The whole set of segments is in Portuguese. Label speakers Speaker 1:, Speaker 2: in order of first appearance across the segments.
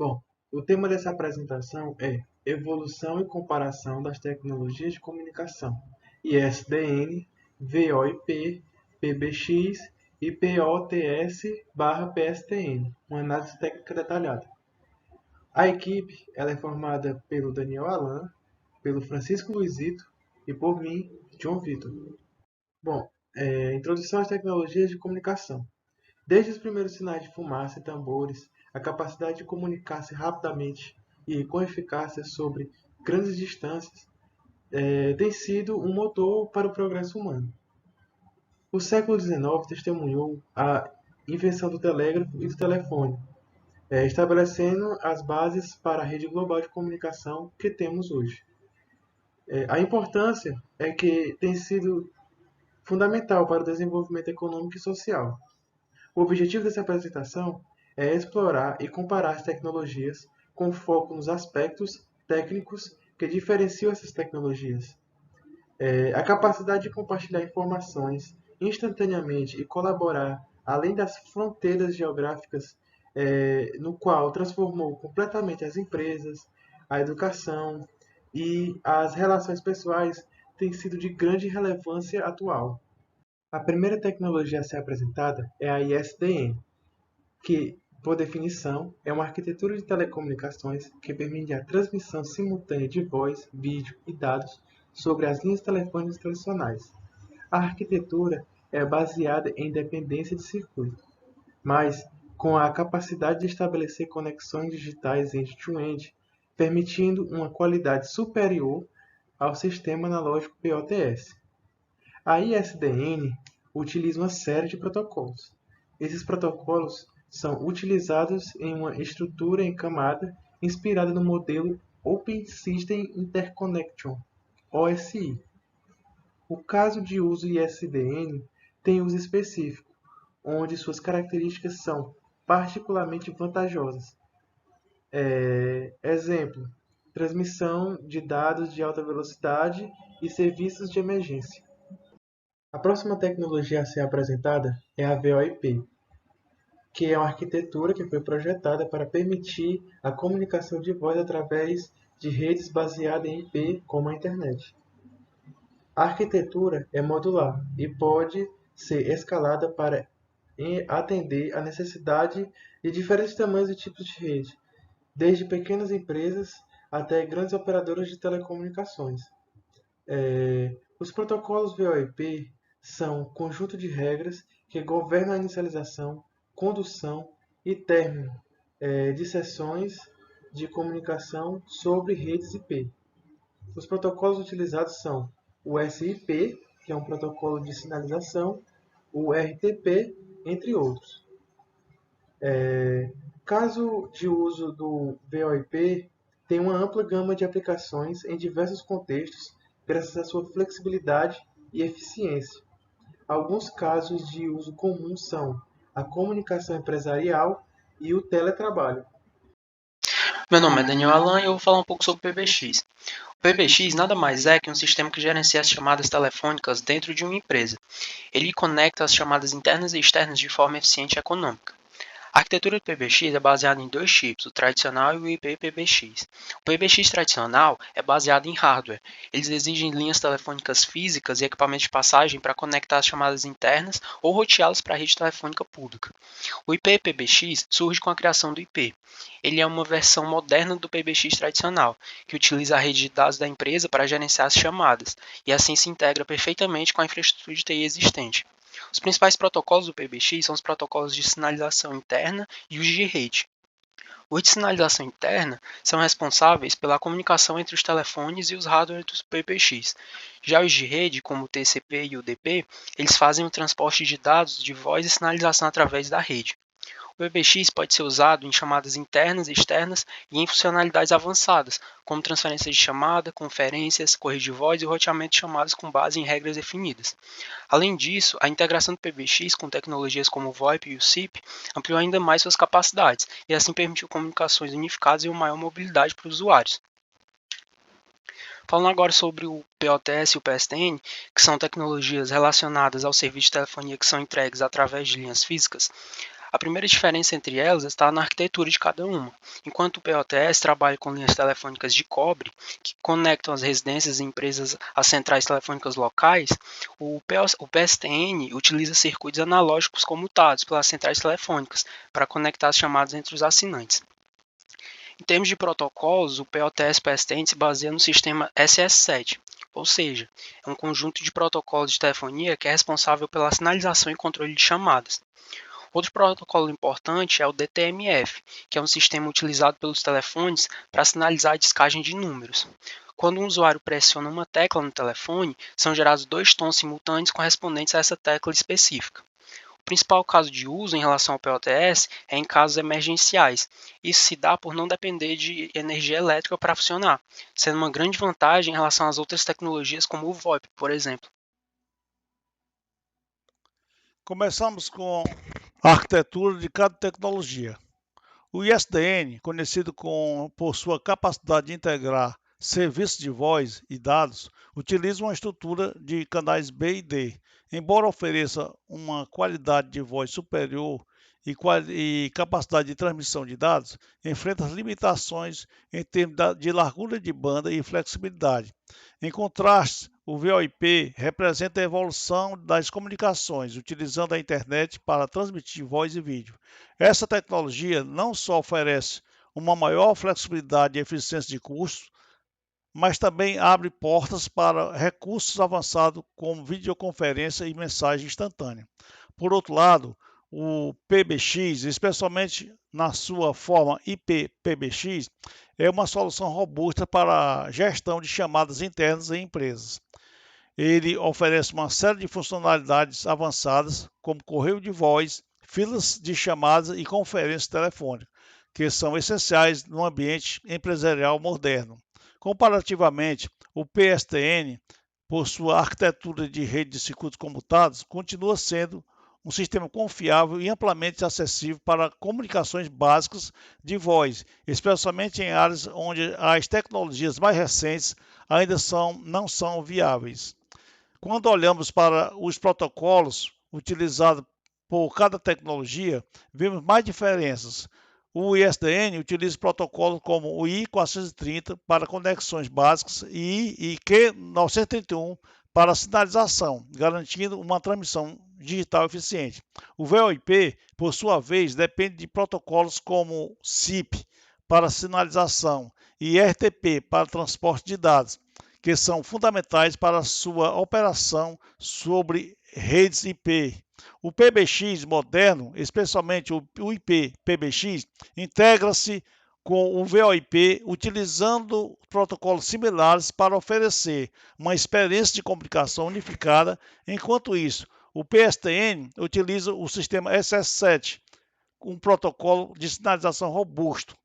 Speaker 1: Bom, o tema dessa apresentação é Evolução e Comparação das Tecnologias de Comunicação, ISDN, VoIP, PBX e POTS/PSTN, uma análise técnica detalhada. A equipe ela é formada pelo Daniel Alan, pelo Francisco Luizito e por mim, João Vitor. Bom, introdução às tecnologias de comunicação. Desde os primeiros sinais de fumaça e tambores, a capacidade de comunicar-se rapidamente e com eficácia sobre grandes distâncias tem sido um motor para o progresso humano. O século XIX testemunhou a invenção do telégrafo e do telefone, estabelecendo as bases para a rede global de comunicação que temos hoje. A importância é que tem sido fundamental para o desenvolvimento econômico e social. O objetivo dessa apresentação é explorar e comparar as tecnologias com foco nos aspectos técnicos que diferenciam essas tecnologias. A capacidade de compartilhar informações instantaneamente e colaborar além das fronteiras geográficas, no qual transformou completamente as empresas, a educação e as relações pessoais, tem sido de grande relevância atual. A primeira tecnologia a ser apresentada é a ISDN, que, por definição, é uma arquitetura de telecomunicações que permite a transmissão simultânea de voz, vídeo e dados sobre as linhas telefônicas tradicionais. A arquitetura é baseada em dependência de circuito, mas com a capacidade de estabelecer conexões digitais end-to-end, permitindo uma qualidade superior ao sistema analógico POTS. A ISDN utiliza uma série de protocolos. Esses protocolos são utilizados em uma estrutura em camada inspirada no modelo Open System Interconnection, OSI. O caso de uso ISDN tem uso específico, onde suas características são particularmente vantajosas. Exemplo, transmissão de dados de alta velocidade e serviços de emergência. A próxima tecnologia a ser apresentada é a VoIP, que é uma arquitetura que foi projetada para permitir a comunicação de voz através de redes baseadas em IP, como a internet. A arquitetura é modular e pode ser escalada para atender à necessidade de diferentes tamanhos e tipos de rede, desde pequenas empresas até grandes operadoras de telecomunicações. Os protocolos VoIP são um conjunto de regras que governam a inicialização, condução e término de sessões de comunicação sobre redes IP. Os protocolos utilizados são o SIP, que é um protocolo de sinalização, o RTP, entre outros. Caso de uso do VoIP, tem uma ampla gama de aplicações em diversos contextos, graças à sua flexibilidade e eficiência. Alguns casos de uso comum são a comunicação empresarial e o teletrabalho.
Speaker 2: Meu nome é Daniel Alan e eu vou falar um pouco sobre o PBX. O PBX nada mais é que um sistema que gerencia as chamadas telefônicas dentro de uma empresa. Ele conecta as chamadas internas e externas de forma eficiente e econômica. A arquitetura do PBX é baseada em dois chips, o tradicional e o IP-PBX. O PBX tradicional é baseado em hardware. Eles exigem linhas telefônicas físicas e equipamentos de passagem para conectar as chamadas internas ou roteá-las para a rede telefônica pública. O IP-PBX surge com a criação do IP. Ele é uma versão moderna do PBX tradicional, que utiliza a rede de dados da empresa para gerenciar as chamadas, e assim se integra perfeitamente com a infraestrutura de TI existente. Os principais protocolos do PBX são os protocolos de sinalização interna e os de rede. Os de sinalização interna são responsáveis pela comunicação entre os telefones e os hardware do PBX. Já os de rede, como o TCP e o UDP, eles fazem o transporte de dados de voz e sinalização através da rede. O PBX pode ser usado em chamadas internas e externas e em funcionalidades avançadas, como transferência de chamada, conferências, correio de voz e roteamento de chamadas com base em regras definidas. Além disso, a integração do PBX com tecnologias como o VoIP e o SIP ampliou ainda mais suas capacidades e assim permitiu comunicações unificadas e uma maior mobilidade para os usuários. Falando agora sobre o POTS e o PSTN, que são tecnologias relacionadas ao serviço de telefonia que são entregues através de linhas físicas, A primeira diferença entre elas está na arquitetura de cada uma. Enquanto o POTS trabalha com linhas telefônicas de cobre, que conectam as residências e empresas às centrais telefônicas locais, o PSTN utiliza circuitos analógicos comutados pelas centrais telefônicas para conectar as chamadas entre os assinantes. Em termos de protocolos, o POTS-PSTN se baseia no sistema SS7, ou seja, é um conjunto de protocolos de telefonia que é responsável pela sinalização e controle de chamadas. Outro protocolo importante é o DTMF, que é um sistema utilizado pelos telefones para sinalizar a descagem de números. Quando um usuário pressiona uma tecla no telefone, são gerados dois tons simultâneos correspondentes a essa tecla específica. O principal caso de uso em relação ao POTS é em casos emergenciais. Isso se dá por não depender de energia elétrica para funcionar, sendo uma grande vantagem em relação às outras tecnologias como o VoIP, por exemplo.
Speaker 3: Começamos com a arquitetura de cada tecnologia. O ISDN, conhecido por sua capacidade de integrar serviços de voz e dados, utiliza uma estrutura de canais B e D. Embora ofereça uma qualidade de voz superior e capacidade de transmissão de dados, enfrenta limitações em termos de largura de banda e flexibilidade. Em contraste, o VoIP representa a evolução das comunicações, utilizando a internet para transmitir voz e vídeo. Essa tecnologia não só oferece uma maior flexibilidade e eficiência de custo, mas também abre portas para recursos avançados como videoconferência e mensagem instantânea. Por outro lado, o PBX, especialmente na sua forma IP-PBX, é uma solução robusta para a gestão de chamadas internas em empresas. Ele oferece uma série de funcionalidades avançadas, como correio de voz, filas de chamadas e conferência telefônica, que são essenciais no ambiente empresarial moderno. Comparativamente, o PSTN, por sua arquitetura de rede de circuitos comutados, continua sendo um sistema confiável e amplamente acessível para comunicações básicas de voz, especialmente em áreas onde as tecnologias mais recentes ainda não são viáveis. Quando olhamos para os protocolos utilizados por cada tecnologia, vemos mais diferenças. O ISDN utiliza protocolos como o I430 para conexões básicas e Q931 para sinalização, garantindo uma transmissão digital eficiente. O VoIP, por sua vez, depende de protocolos como SIP para sinalização e RTP para transporte de dados, que são fundamentais para sua operação sobre redes IP. O PBX moderno, especialmente o IP-PBX, integra-se com o VoIP utilizando protocolos similares para oferecer uma experiência de comunicação unificada. Enquanto isso, o PSTN utiliza o sistema SS7, um protocolo de sinalização robusto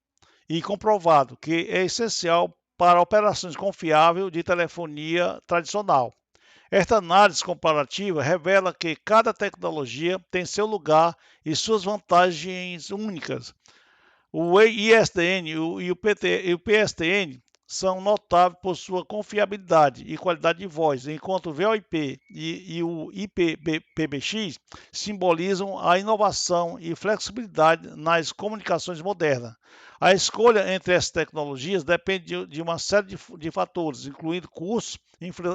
Speaker 3: e comprovado, que é essencial para operações confiáveis de telefonia tradicional. Esta análise comparativa revela que cada tecnologia tem seu lugar e suas vantagens únicas. O ISDN e o PSTN são notáveis por sua confiabilidade e qualidade de voz, enquanto o VoIP e o IP-PBX simbolizam a inovação e flexibilidade nas comunicações modernas. A escolha entre essas tecnologias depende de uma série de fatores, incluindo custos,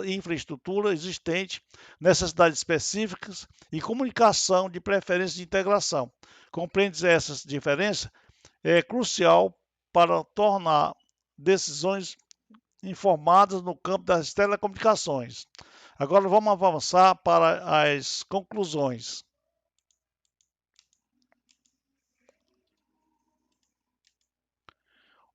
Speaker 3: infraestrutura existente, necessidades específicas e comunicação de preferência de integração. Compreender essas diferenças é crucial para tornar decisões informadas no campo das telecomunicações. Agora vamos avançar para as conclusões.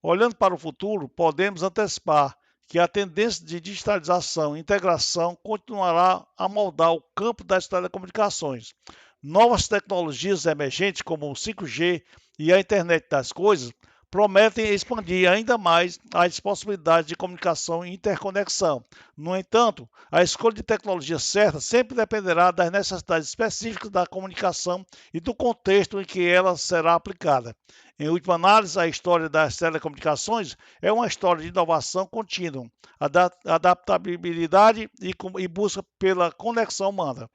Speaker 3: Olhando para o futuro, podemos antecipar que a tendência de digitalização e integração continuará a moldar o campo das telecomunicações. Novas tecnologias emergentes, como o 5G e a internet das coisas, prometem expandir ainda mais as possibilidades de comunicação e interconexão. No entanto, a escolha de tecnologia certa sempre dependerá das necessidades específicas da comunicação e do contexto em que ela será aplicada. Em última análise, a história das telecomunicações é uma história de inovação contínua, adaptabilidade e busca pela conexão humana.